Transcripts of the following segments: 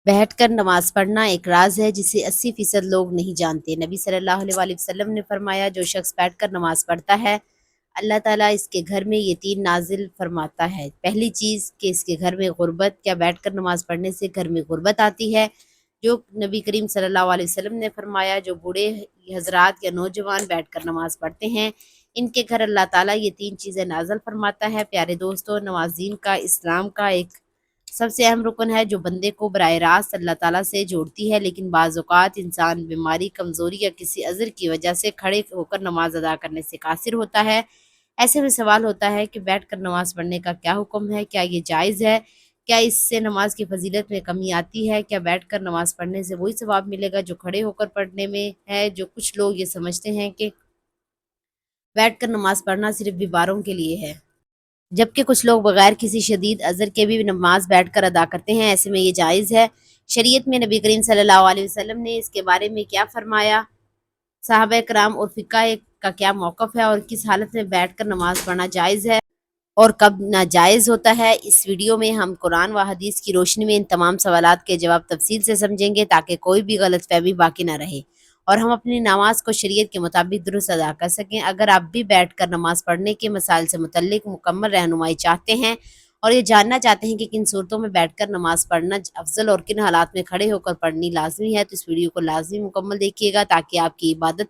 بیٹھ کر نماز پڑھنا ایک راز ہے جسے 80% لوگ نہیں جانتے۔ نبی صلی اللہ علیہ وآلہ وسلم نے فرمایا، جو شخص بیٹھ کر نماز پڑھتا ہے اللہ تعالیٰ اس کے گھر میں یہ 3 نازل فرماتا ہے۔ پہلی چیز کہ اس کے گھر میں غربت، کیا بیٹھ کر نماز پڑھنے سے گھر میں غربت آتی ہے؟ جو نبی کریم صلی اللہ علیہ وسلم نے فرمایا، جو بوڑھے حضرات یا نوجوان بیٹھ کر نماز پڑھتے ہیں ان کے گھر اللہ تعالیٰ یہ 3 چیزیں نازل فرماتا ہے۔ پیارے دوستو، نماز دین کا، اسلام کا ایک سب سے اہم رکن ہے جو بندے کو براہ راست اللہ تعالیٰ سے جوڑتی ہے، لیکن بعض اوقات انسان بیماری، کمزوری یا کسی عذر کی وجہ سے کھڑے ہو کر نماز ادا کرنے سے قاصر ہوتا ہے۔ ایسے میں سوال ہوتا ہے کہ بیٹھ کر نماز پڑھنے کا کیا حکم ہے؟ کیا یہ جائز ہے؟ کیا اس سے نماز کی فضیلت میں کمی آتی ہے؟ کیا بیٹھ کر نماز پڑھنے سے وہی ثواب ملے گا جو کھڑے ہو کر پڑھنے میں ہے؟ جو کچھ لوگ یہ سمجھتے ہیں کہ بیٹھ کر نماز پڑھنا صرف بیماروں کے لیے ہے، جبکہ کچھ لوگ بغیر کسی شدید عذر کے بھی نماز بیٹھ کر ادا کرتے ہیں۔ ایسے میں یہ جائز ہے؟ شریعت میں نبی کریم صلی اللہ علیہ وسلم نے اس کے بارے میں کیا فرمایا؟ صحابہ کرام اور فقہ کا کیا موقف ہے، اور کس حالت میں بیٹھ کر نماز پڑھنا جائز ہے اور کب ناجائز ہوتا ہے؟ اس ویڈیو میں ہم قرآن و حدیث کی روشنی میں ان تمام سوالات کے جواب تفصیل سے سمجھیں گے تاکہ کوئی بھی غلط فہمی باقی نہ رہے اور ہم اپنی نماز کو شریعت کے مطابق درست ادا کر سکیں۔ اگر آپ بھی بیٹھ کر نماز پڑھنے کے مسائل سے متعلق مکمل رہنمائی چاہتے ہیں اور یہ جاننا چاہتے ہیں کہ کن صورتوں میں بیٹھ کر نماز پڑھنا افضل اور کن حالات میں کھڑے ہو کر پڑھنی لازمی ہے، تو اس ویڈیو کو لازمی مکمل دیکھیے گا تاکہ آپ کی عبادت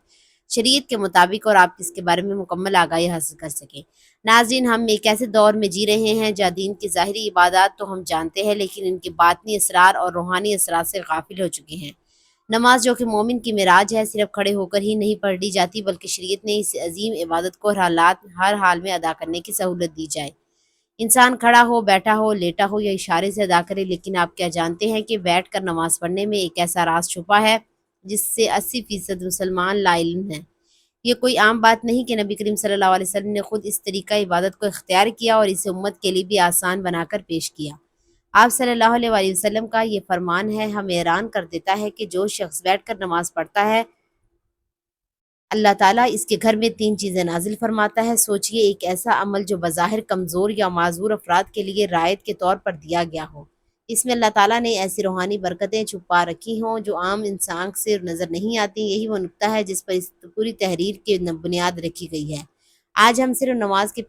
شریعت کے مطابق اور آپ اس کے بارے میں مکمل آگاہی حاصل کر سکیں۔ ناظرین، ہم ایک ایسے دور میں جی رہے ہیں جہاں دین کی ظاہری عبادات تو ہم جانتے ہیں لیکن ان کے باطنی اسرار اور روحانی اثرات سے غافل ہو چکے ہیں۔ نماز جو کہ مومن کی معراج ہے، صرف کھڑے ہو کر ہی نہیں پڑھی جاتی بلکہ شریعت نے اس عظیم عبادت کو ہر حال میں ادا کرنے کی سہولت دی جائے۔ انسان کھڑا ہو، بیٹھا ہو، لیٹا ہو یا اشارے سے ادا کرے، لیکن آپ کیا جانتے ہیں کہ بیٹھ کر نماز پڑھنے میں ایک ایسا راز چھپا ہے جس سے 80% مسلمان لا علم ہیں۔ یہ کوئی عام بات نہیں کہ نبی کریم صلی اللہ علیہ وسلم نے خود اس طریقہ عبادت کو اختیار کیا اور اسے امت کے لیے بھی آسان بنا کر پیش کیا۔ آپ صلی اللہ علیہ وآلہ وسلم کا یہ فرمان ہے، ہمیں حیران کر دیتا ہے کہ جو شخص بیٹھ کر نماز پڑھتا ہے اللہ تعالیٰ اس کے گھر میں 3 چیزیں نازل فرماتا ہے۔ سوچئے، ایک ایسا عمل جو بظاہر کمزور یا معذور افراد کے لیے رعایت کے طور پر دیا گیا ہو، اس میں اللہ تعالیٰ نے ایسی روحانی برکتیں چھپا رکھی ہوں جو عام انسان سے نظر نہیں آتی۔ یہی وہ نقطہ ہے جس پر اس پوری تحریر کی بنیاد رکھی گئی ہے۔ آج ہم صرف نماز کے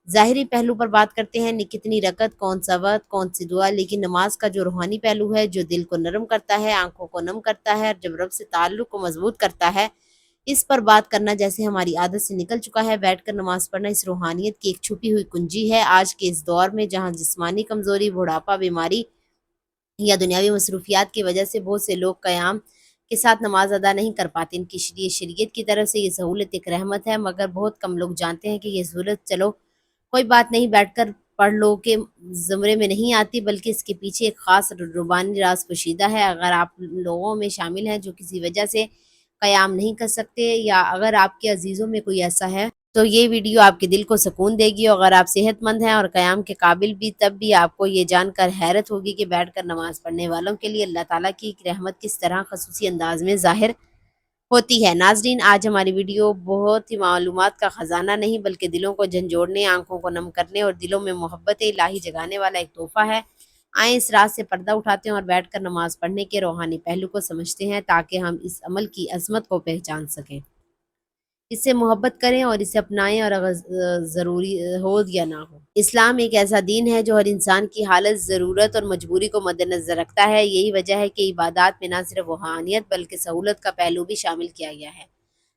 ظاہری پہلو پر بات کرتے ہیں، کتنی رکعت، کون سا وقت، کون سی دعا، لیکن نماز کا جو روحانی پہلو ہے، جو دل کو نرم کرتا ہے، آنکھوں کو نم کرتا ہے اور جب رب سے تعلق کو مضبوط کرتا ہے، اس پر بات کرنا جیسے ہماری عادت سے نکل چکا ہے۔ بیٹھ کر نماز پڑھنا اس روحانیت کی ایک چھپی ہوئی کنجی ہے۔ آج کے اس دور میں جہاں جسمانی کمزوری، بڑھاپا، بیماری یا دنیاوی مصروفیات کی وجہ سے بہت سے لوگ قیام کے ساتھ نماز ادا نہیں کر پاتے، ان کی شریعت کی طرف سے یہ سہولت ایک رحمت ہے، مگر بہت کم لوگ جانتے ہیں کہ یہ سہولت چلو کوئی بات نہیں، بیٹھ کر پڑھ لو کے زمرے میں نہیں آتی، بلکہ اس کے پیچھے ایک خاص ربانی راز پوشیدہ ہے۔ اگر آپ لوگوں میں شامل ہیں جو کسی وجہ سے قیام نہیں کر سکتے، یا اگر آپ کے عزیزوں میں کوئی ایسا ہے تو یہ ویڈیو آپ کے دل کو سکون دے گی، اور اگر آپ صحت مند ہیں اور قیام کے قابل بھی، تب بھی آپ کو یہ جان کر حیرت ہوگی کہ بیٹھ کر نماز پڑھنے والوں کے لیے اللہ تعالیٰ کی رحمت کس طرح خصوصی انداز میں ظاہر ہوتی ہے۔ ناظرین، آج ہماری ویڈیو بہت ہی معلومات کا خزانہ نہیں بلکہ دلوں کو جھنجھوڑنے، آنکھوں کو نم کرنے اور دلوں میں محبت الہی جگانے والا ایک تحفہ ہے۔ آئیں اس راز سے پردہ اٹھاتے ہیں اور بیٹھ کر نماز پڑھنے کے روحانی پہلو کو سمجھتے ہیں تاکہ ہم اس عمل کی عظمت کو پہچان سکیں، اس سے محبت کریں اور اسے اپنائیں، اور اگر ضروری ہو یا نہ ہو۔ اسلام ایک ایسا دین ہے جو ہر انسان کی حالت، ضرورت اور مجبوری کو مد نظر رکھتا ہے۔ یہی وجہ ہے کہ عبادات میں نہ صرف روحانیت بلکہ سہولت کا پہلو بھی شامل کیا گیا ہے۔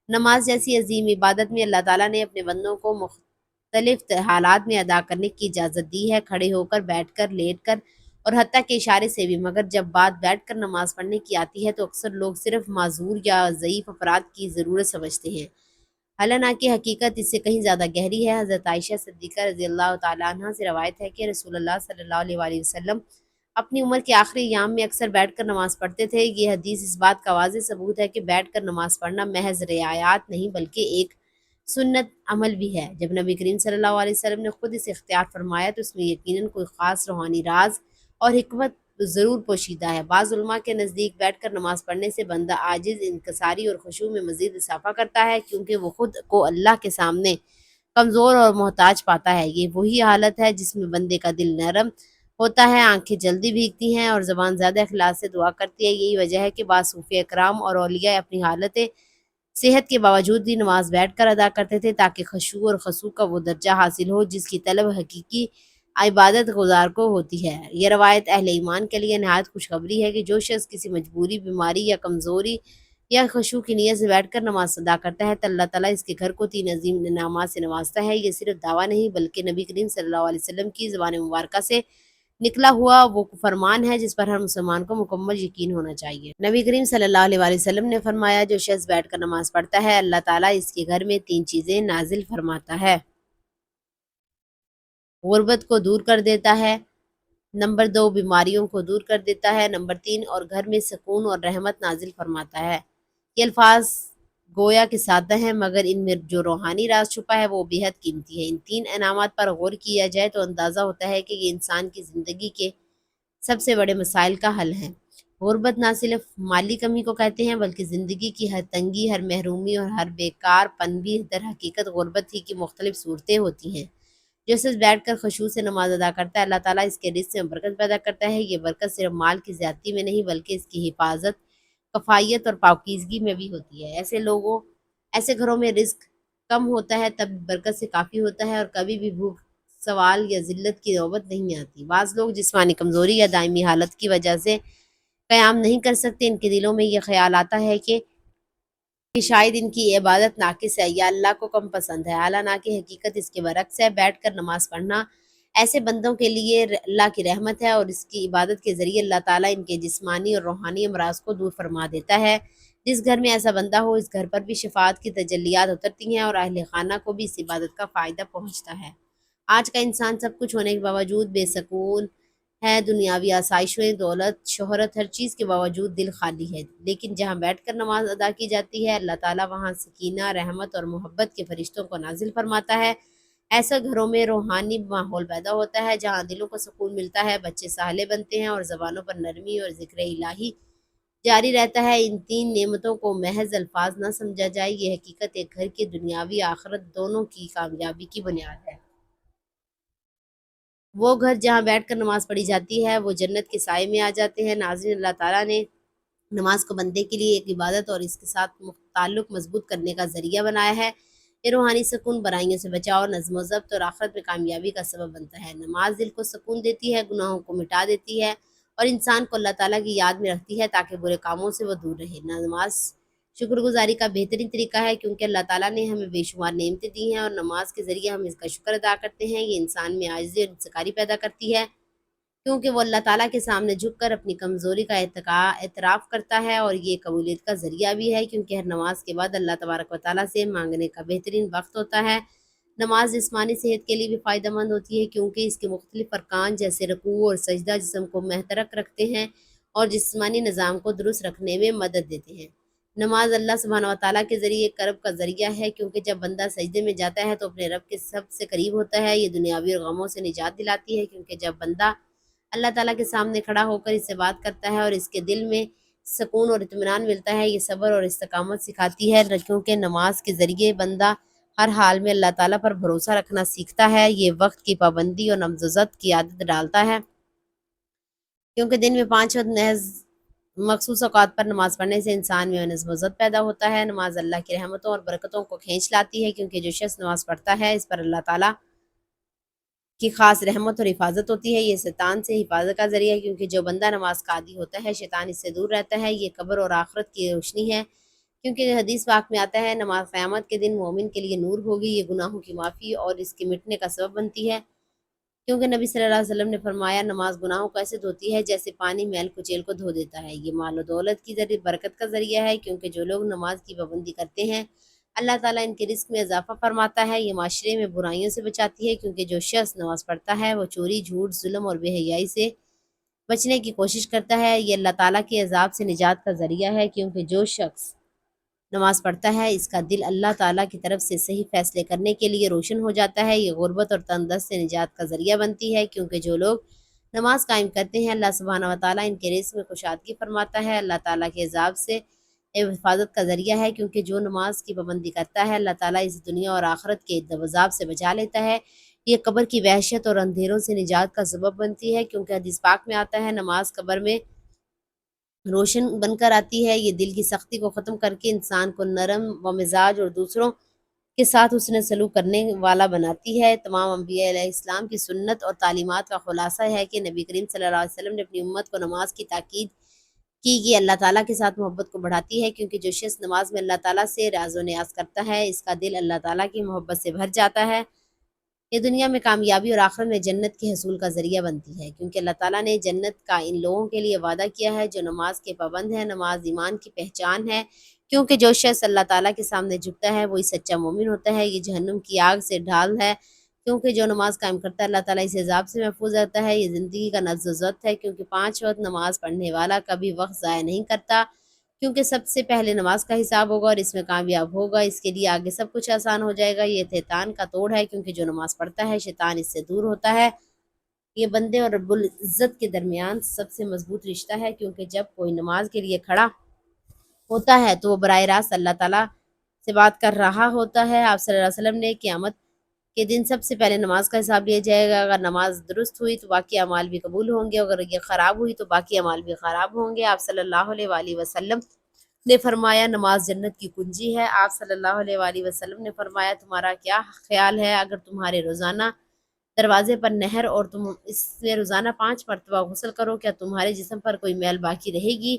نماز جیسی عظیم عبادت میں اللہ تعالیٰ نے اپنے بندوں کو مختلف حالات میں ادا کرنے کی اجازت دی ہے، کھڑے ہو کر، بیٹھ کر، لیٹ کر اور حتیٰ کہ اشارے سے بھی، مگر جب بات بیٹھ کر نماز پڑھنے کی آتی ہے تو اکثر لوگ صرف معذور یا ضعیف افراد کی ضرورت سمجھتے ہیں، حالانکہ حقیقت اس سے کہیں زیادہ گہری ہے۔ حضرت عائشہ صدیقہ رضی اللہ تعالیٰ عنہ سے روایت ہے کہ رسول اللہ صلی اللہ علیہ وآلہ وسلم اپنی عمر کے آخری ایام میں اکثر بیٹھ کر نماز پڑھتے تھے۔ یہ حدیث اس بات کا واضح ثبوت ہے کہ بیٹھ کر نماز پڑھنا محض رعایات نہیں بلکہ ایک سنت عمل بھی ہے۔ جب نبی کریم صلی اللہ علیہ وسلم نے خود اسے اختیار فرمایا تو اس میں یقیناً کوئی خاص روحانی راز اور حکمت ضرور پوشیدہ ہے۔ بعض علماء کے نزدیک بیٹھ کر نماز پڑھنے سے بندہ عاجز، انکساری اور خشوع میں مزید اضافہ کرتا ہے، کیونکہ وہ خود کو اللہ کے سامنے کمزور اور محتاج پاتا ہے۔ یہ وہی حالت ہے جس میں بندے کا دل نرم، ہوتا ہے، آنکھیں جلدی بھیگتی ہیں اور زبان زیادہ اخلاص سے دعا کرتی ہے۔ یہی وجہ ہے کہ بعض صوفیہ اکرام اور اولیاء اپنی حالت صحت کے باوجود بھی نماز بیٹھ کر ادا کرتے تھے تاکہ خشوع اور خضوع کا وہ درجہ حاصل ہو جس کی طلب حقیقی عبادت گزار کو ہوتی ہے۔ یہ روایت اہل ایمان کے لیے نہایت خوشخبری ہے کہ جو شخص کسی مجبوری، بیماری یا کمزوری یا خشوع کی نیت سے بیٹھ کر نماز ادا کرتا ہے تو اللہ تعالیٰ اس کے گھر کو 3 عظیم انعامات سے نوازتا ہے۔ یہ صرف دعویٰ نہیں بلکہ نبی کریم صلی اللہ علیہ وسلم کی زبان مبارکہ سے نکلا ہوا وہ فرمان ہے جس پر ہر مسلمان کو مکمل یقین ہونا چاہیے۔ نبی کریم صلی اللہ علیہ وآلہ وسلم نے فرمایا جو شخص بیٹھ کر نماز پڑھتا ہے اللہ تعالیٰ اس کے گھر میں 3 چیزیں نازل فرماتا ہے۔ غربت کو دور کر دیتا ہے، نمبر 2 بیماریوں کو دور کر دیتا ہے، نمبر 3 اور گھر میں سکون اور رحمت نازل فرماتا ہے۔ یہ الفاظ گویا کہ سادہ ہیں مگر ان میں جو روحانی راز چھپا ہے وہ بے حد قیمتی ہے۔ ان 3 انعامات پر غور کیا جائے تو اندازہ ہوتا ہے کہ یہ انسان کی زندگی کے سب سے بڑے مسائل کا حل ہے۔ غربت نہ صرف مالی کمی کو کہتے ہیں بلکہ زندگی کی ہر تنگی، ہر محرومی اور ہر بیکار پن بھی در حقیقت غربت ہی کی مختلف صورتیں ہوتی ہیں۔ جو شخص بیٹھ کر خشوع سے نماز ادا کرتا ہے اللہ تعالیٰ اس کے رزق میں برکت پیدا کرتا ہے۔ یہ برکت صرف مال کی زیادتی میں نہیں بلکہ اس کی حفاظت، کفایت اور پاکیزگی میں بھی ہوتی ہے۔ ایسے گھروں میں رزق کم ہوتا ہے تب برکت سے کافی ہوتا ہے اور کبھی بھی بھوک، سوال یا ذلت کی نوبت نہیں آتی۔ بعض لوگ جسمانی کمزوری یا دائمی حالت کی وجہ سے قیام نہیں کر سکتے، ان کے دلوں میں یہ خیال آتا ہے کہ شاید ان کی عبادت ناقص ہے یا اللہ کو کم پسند ہے، حالانکہ حقیقت اس کے برعکس ہے۔ بیٹھ کر نماز پڑھنا ایسے بندوں کے لیے اللہ کی رحمت ہے اور اس کی عبادت کے ذریعے اللہ تعالیٰ ان کے جسمانی اور روحانی امراض کو دور فرما دیتا ہے۔ جس گھر میں ایسا بندہ ہو اس گھر پر بھی شفاعت کی تجلیات اترتی ہیں اور اہل خانہ کو بھی اس عبادت کا فائدہ پہنچتا ہے۔ آج کا انسان سب کچھ ہونے کے باوجود بے سکون ہے، دنیاوی آسائشیں، دولت، شہرت، ہر چیز کے باوجود دل خالی ہے۔ لیکن جہاں بیٹھ کر نماز ادا کی جاتی ہے اللہ تعالیٰ وہاں سکینہ، رحمت اور محبت کے فرشتوں کو نازل فرماتا ہے۔ ایسے گھروں میں روحانی ماحول پیدا ہوتا ہے جہاں دلوں کو سکون ملتا ہے، بچے صالح بنتے ہیں اور زبانوں پر نرمی اور ذکر الہی جاری رہتا ہے۔ ان 3 نعمتوں کو محض الفاظ نہ سمجھا جائے، یہ حقیقت ایک گھر کی دنیاوی آخرت دونوں کی کامیابی کی بنیاد ہے۔ وہ گھر جہاں بیٹھ کر نماز پڑھی جاتی ہے وہ جنت کے سائے میں آ جاتے ہیں۔ ناظرین، اللہ تعالیٰ نے نماز کو بندے کے لیے ایک عبادت اور اس کے ساتھ تعلق مضبوط کرنے کا ذریعہ بنایا ہے۔ یہ روحانی سکون، برائیوں سے بچاؤ، نظم و ضبط اور آخرت میں کامیابی کا سبب بنتا ہے۔ نماز دل کو سکون دیتی ہے، گناہوں کو مٹا دیتی ہے اور انسان کو اللہ تعالیٰ کی یاد میں رکھتی ہے تاکہ برے کاموں سے وہ دور رہے۔ نماز شکر گزاری کا بہترین طریقہ ہے کیونکہ اللہ تعالیٰ نے ہمیں بے شمار نعمتیں دی ہیں اور نماز کے ذریعے ہم اس کا شکر ادا کرتے ہیں۔ یہ انسان میں عاجزی اور انکساری پیدا کرتی ہے کیونکہ وہ اللہ تعالیٰ کے سامنے جھک کر اپنی کمزوری کا اعتراف کرتا ہے اور یہ قبولیت کا ذریعہ بھی ہے کیونکہ ہر نماز کے بعد اللہ تبارک و تعالیٰ سے مانگنے کا بہترین وقت ہوتا ہے۔ نماز جسمانی صحت کے لیے بھی فائدہ مند ہوتی ہے کیونکہ اس کے مختلف ارکان جیسے رکوع اور سجدہ جسم کو محترک رکھتے ہیں اور جسمانی نظام کو درست رکھنے میں مدد دیتے ہیں۔ نماز اللہ سبحانہ و تعالیٰ کے ذریعے قرب کا ذریعہ ہے کیونکہ جب بندہ سجدے میں جاتا ہے تو اپنے رب کے سب سے قریب ہوتا ہے۔ یہ دنیاوی اور غموں سے نجات دلاتی ہے کیونکہ جب بندہ اللہ تعالیٰ کے سامنے کھڑا ہو کر اس سے بات کرتا ہے اور اس کے دل میں سکون اور اطمینان ملتا ہے۔ یہ صبر اور استقامت سکھاتی ہے کیونکہ نماز کے ذریعے بندہ ہر حال میں اللہ تعالیٰ پر بھروسہ رکھنا سیکھتا ہے۔ یہ وقت کی پابندی اور نظم و ضبط کی عادت ڈالتا ہے کیونکہ دن میں 5 وقت محض مخصوص اوقات پر نماز پڑھنے سے انسان میں نظم و ضبط پیدا ہوتا ہے۔ نماز اللہ کی رحمتوں اور برکتوں کو کھینچ لاتی ہے کیونکہ جو شخص نماز پڑھتا ہے اس پر اللہ تعالیٰ کی خاص رحمت اور حفاظت ہوتی ہے۔ یہ شیطان سے حفاظت کا ذریعہ ہے کیونکہ جو بندہ نماز کا عادی ہوتا ہے شیطان اس سے دور رہتا ہے۔ یہ قبر اور آخرت کی روشنی ہے کیونکہ حدیث پاک میں آتا ہے نماز قیامت کے دن مومن کے لیے نور ہوگی، یہ گناہوں کی معافی اور اس کے مٹنے کا سبب بنتی ہے کیونکہ نبی صلی اللہ علیہ وسلم نے فرمایا نماز گناہوں کو ایسے دھوتی ہے جیسے پانی میل کچیل کو دھو دیتا ہے۔ یہ مال و دولت کی ذریعے برکت کا ذریعہ ہے کیونکہ جو لوگ نماز کی پابندی کرتے ہیں اللہ تعالیٰ ان کے رزق میں اضافہ فرماتا ہے۔ یہ معاشرے میں برائیوں سے بچاتی ہے کیونکہ جو شخص نماز پڑھتا ہے وہ چوری، جھوٹ، ظلم اور بے حیائی سے بچنے کی کوشش کرتا ہے۔ یہ اللہ تعالیٰ کے عذاب سے نجات کا ذریعہ ہے کیونکہ جو شخص نماز پڑھتا ہے اس کا دل اللہ تعالیٰ کی طرف سے صحیح فیصلے کرنے کے لیے روشن ہو جاتا ہے۔ یہ غربت اور تنگدست سے نجات کا ذریعہ بنتی ہے کیونکہ جو لوگ نماز قائم کرتے ہیں اللہ سبحانہ و تعالیٰ ان کے رزق میں کشادگی فرماتا ہے۔ اللہ تعالیٰ کے عذاب سے حفاظت کا ذریعہ ہے کیونکہ جو نماز کی پابندی کرتا ہے اللہ تعالیٰ اس دنیا اور آخرت کے عذاب سے بچا لیتا ہے۔ یہ قبر کی وحشت اور اندھیروں سے نجات کا سبب بنتی ہے، کیونکہ حدیث پاک میں آتا ہے نماز قبر میں روشن بن کر آتی ہے۔ یہ دل کی سختی کو ختم کر کے انسان کو نرم و مزاج اور دوسروں کے ساتھ حسن سلوک کرنے والا بناتی ہے۔ تمام انبیاء علیہ السلام کی سنت اور تعلیمات کا خلاصہ ہے کہ نبی کریم صلی اللہ علیہ وسلم نے اپنی امت کو نماز کی تاکید کی یہ اللہ تعالیٰ کے ساتھ محبت کو بڑھاتی ہے، کیونکہ جو شخص نماز میں اللہ تعالیٰ سے راز و نیاز کرتا ہے، اس کا دل اللہ تعالیٰ کی محبت سے بھر جاتا ہے۔ یہ دنیا میں کامیابی اور آخرت میں جنت کے حصول کا ذریعہ بنتی ہے، کیونکہ اللہ تعالیٰ نے جنت کا ان لوگوں کے لیے وعدہ کیا ہے جو نماز کے پابند ہیں۔ نماز ایمان کی پہچان ہے، کیونکہ جو شخص اللہ تعالیٰ کے سامنے جھکتا ہے وہی سچا مومن ہوتا ہے۔ یہ جہنم کی آگ سے ڈھال ہے، کیونکہ جو نماز قائم کرتا ہے اللہ تعالیٰ اسے عذاب سے محفوظ رہتا ہے۔ یہ زندگی کا نظم و ضبط ہے، کیونکہ 5 وقت نماز پڑھنے والا کبھی وقت ضائع نہیں کرتا، کیونکہ سب سے پہلے نماز کا حساب ہوگا اور اس میں کامیاب ہوگا، اس کے لیے آگے سب کچھ آسان ہو جائے گا۔ یہ شیطان کا توڑ ہے، کیونکہ جو نماز پڑھتا ہے شیطان اس سے دور ہوتا ہے۔ یہ بندے اور رب العزت کے درمیان سب سے مضبوط رشتہ ہے، کیونکہ جب کوئی نماز کے لیے کھڑا ہوتا ہے تو وہ براہ راست اللہ تعالیٰ سے بات کر رہا ہوتا ہے۔ آپ صلی اللہ علیہ وسلم نے قیامت کے دن سب سے پہلے نماز کا حساب لیا جائے گا۔ اگر نماز درست ہوئی تو باقی اعمال بھی قبول ہوں گے، اگر یہ خراب ہوئی تو باقی اعمال بھی خراب ہوں گے۔ آپ صلی اللہ علیہ وآلہ وسلم نے فرمایا نماز جنت کی کنجی ہے۔ آپ صلی اللہ علیہ وآلہ وسلم نے فرمایا تمہارا کیا خیال ہے اگر تمہارے روزانہ دروازے پر نہر اور تم اس میں روزانہ 5 مرتبہ غسل کرو، کیا تمہارے جسم پر کوئی میل باقی رہے گی؟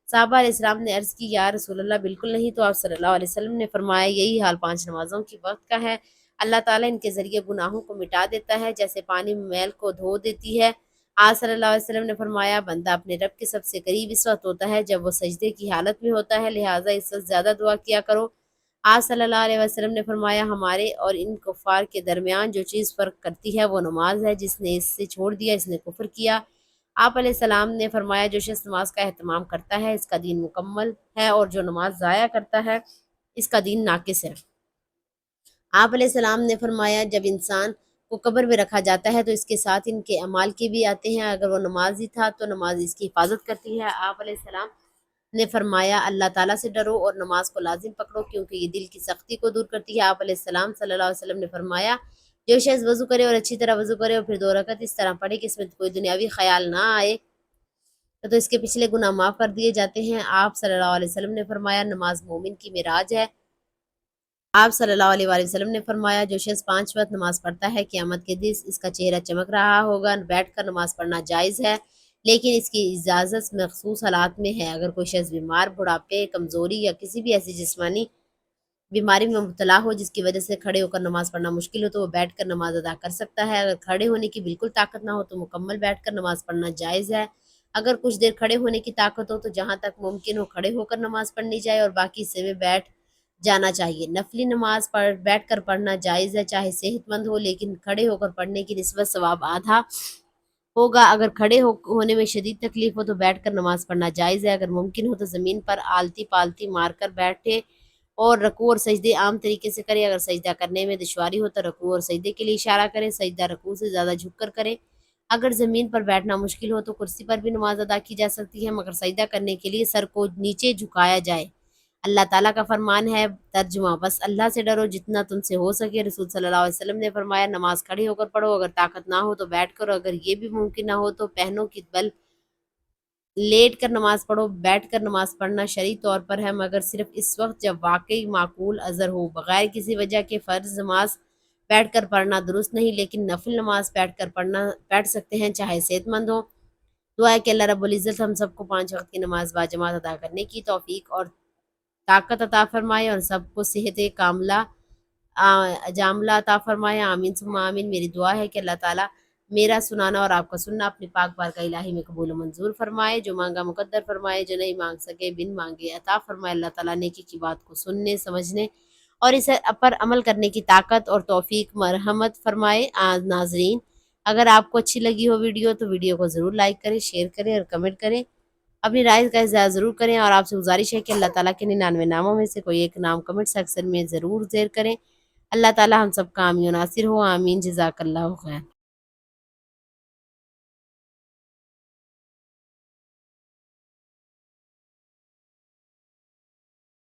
صحابہ علیہ السلام نے عرض کی یا رسول اللہ بالکل نہیں، تو آپ صلی اللہ علیہ وسلم نے فرمایا یہی حال 5 نمازوں کی وقت کا ہے، اللہ تعالیٰ ان کے ذریعے گناہوں کو مٹا دیتا ہے جیسے پانی میل کو دھو دیتی ہے۔ آج صلی اللہ علیہ وسلم نے فرمایا بندہ اپنے رب کے سب سے قریب اس وقت ہوتا ہے جب وہ سجدے کی حالت میں ہوتا ہے، لہٰذا اس وقت زیادہ دعا کیا کرو۔ آج صلی اللہ علیہ وسلم نے فرمایا ہمارے اور ان کفار کے درمیان جو چیز فرق کرتی ہے وہ نماز ہے، جس نے اس سے چھوڑ دیا اس نے کفر کیا۔ آپ علیہ السلام نے فرمایا جو شخص نماز کا اہتمام کرتا ہے اس کا دین مکمل ہے، اور جو نماز ضائع کرتا ہے اس کا دین ناقص ہے۔ آپ علیہ السلام نے فرمایا جب انسان کو قبر میں رکھا جاتا ہے تو اس کے ساتھ ان کے اعمال کے بھی آتے ہیں، اگر وہ نمازی تھا تو نماز اس کی حفاظت کرتی ہے۔ آپ علیہ السلام نے فرمایا اللہ تعالیٰ سے ڈرو اور نماز کو لازم پکڑو، کیونکہ یہ دل کی سختی کو دور کرتی ہے۔ آپ علیہ السلام صلی اللہ علیہ وسلم نے فرمایا جو شخص وضو کرے اور اچھی طرح وضو کرے اور پھر 2 رکعت اس طرح پڑھے کہ اس میں کوئی دنیاوی خیال نہ آئے تو اس کے پچھلے گناہ معاف کر دیے جاتے ہیں۔ آپ صلی اللہ علیہ وسلم نے فرمایا نماز مومن کی معراج ہے۔ آپ صلی اللہ علیہ وآلہ وسلم نے فرمایا جو شخص 5 وقت نماز پڑھتا ہے قیامت کے دن اس کا چہرہ چمک رہا ہوگا۔ بیٹھ کر نماز پڑھنا جائز ہے، لیکن اس کی اجازت مخصوص حالات میں ہے۔ اگر کوئی شخص بیمار، بڑھاپے، کمزوری یا کسی بھی ایسی جسمانی بیماری میں مبتلا ہو جس کی وجہ سے کھڑے ہو کر نماز پڑھنا مشکل ہو تو وہ بیٹھ کر نماز ادا کر سکتا ہے۔ اگر کھڑے ہونے کی بالکل طاقت نہ ہو تو مکمل بیٹھ کر نماز پڑھنا جائز ہے۔ اگر کچھ دیر کھڑے ہونے کی طاقت ہو تو جہاں تک ممکن ہو کھڑے ہو کر نماز پڑھنی جائے اور باقی حصے میں بیٹھ جانا چاہیے۔ نفلی نماز بیٹھ کر پڑھنا جائز ہے، چاہے صحت مند ہو، لیکن کھڑے ہو کر پڑھنے کی نسبت ثواب آدھا ہوگا۔ اگر کھڑے ہونے میں شدید تکلیف ہو تو بیٹھ کر نماز پڑھنا جائز ہے۔ اگر ممکن ہو تو زمین پر آلتی پالتی مار کر بیٹھے اور رکوع اور سجدے عام طریقے سے کرے۔ اگر سجدہ کرنے میں دشواری ہو تو رکوع اور سجدے کے لیے اشارہ کرے، سجدہ رکوع سے زیادہ جھک کر کرے۔ اگر زمین پر بیٹھنا مشکل ہو تو کرسی پر بھی نماز ادا کی جا سکتی ہے، مگر سجدہ کرنے کے لیے سر کو نیچے جھکایا جائے۔ اللہ تعالیٰ کا فرمان ہے ترجمہ بس اللہ سے ڈرو جتنا تم سے ہو سکے۔ رسول صلی اللہ علیہ وسلم نے فرمایا نماز کھڑے ہو کر پڑھو، اگر طاقت نہ ہو تو بیٹھ کر، اگر یہ بھی ممکن نہ ہو تو پہنوں کی بل لیٹ کر نماز پڑھو۔ بیٹھ کر نماز پڑھنا شرعی طور پر ہے، مگر صرف اس وقت جب واقعی معقول عذر ہو۔ بغیر کسی وجہ کے فرض نماز بیٹھ کر پڑھنا درست نہیں، لیکن نفل نماز بیٹھ سکتے ہیں چاہے صحت مند ہو۔ دعا ہے کہ اللہ رب العزت ہم سب کو 5 وقت کی نماز باجماعت ادا کرنے کی توفیق اور طاقت عطا فرمائے اور سب کو صحت کاملہ جاملہ عطا فرمائے، آمین ثم آمین۔ میری دعا ہے کہ اللہ تعالیٰ میرا سنانا اور آپ کا سننا اپنے پاک بارگاہ الہی میں قبول و منظور فرمائے، جو مانگا مقدر فرمائے، جو نہیں مانگ سکے بن مانگے عطا فرمائے۔ اللہ تعالیٰ نیکی کی بات کو سننے، سمجھنے اور اسے پر عمل کرنے کی طاقت اور توفیق مرحمت فرمائے۔ ناظرین اگر آپ کو اچھی لگی ہو ویڈیو تو ویڈیو کو ضرور لائک کریں، شیئر کریں اور کمنٹ کریں، اپنی رائے کا اظہار ضرور کریں، اور آپ سے گزارش ہے کہ اللہ تعالیٰ کے 99 ناموں میں سے کوئی ایک نام کمنٹ سیکشن میں ضرور ذکر کریں۔ اللہ تعالیٰ ہم سب کا حامی و ناصر ہو، آمین، جزاک اللہ خیر۔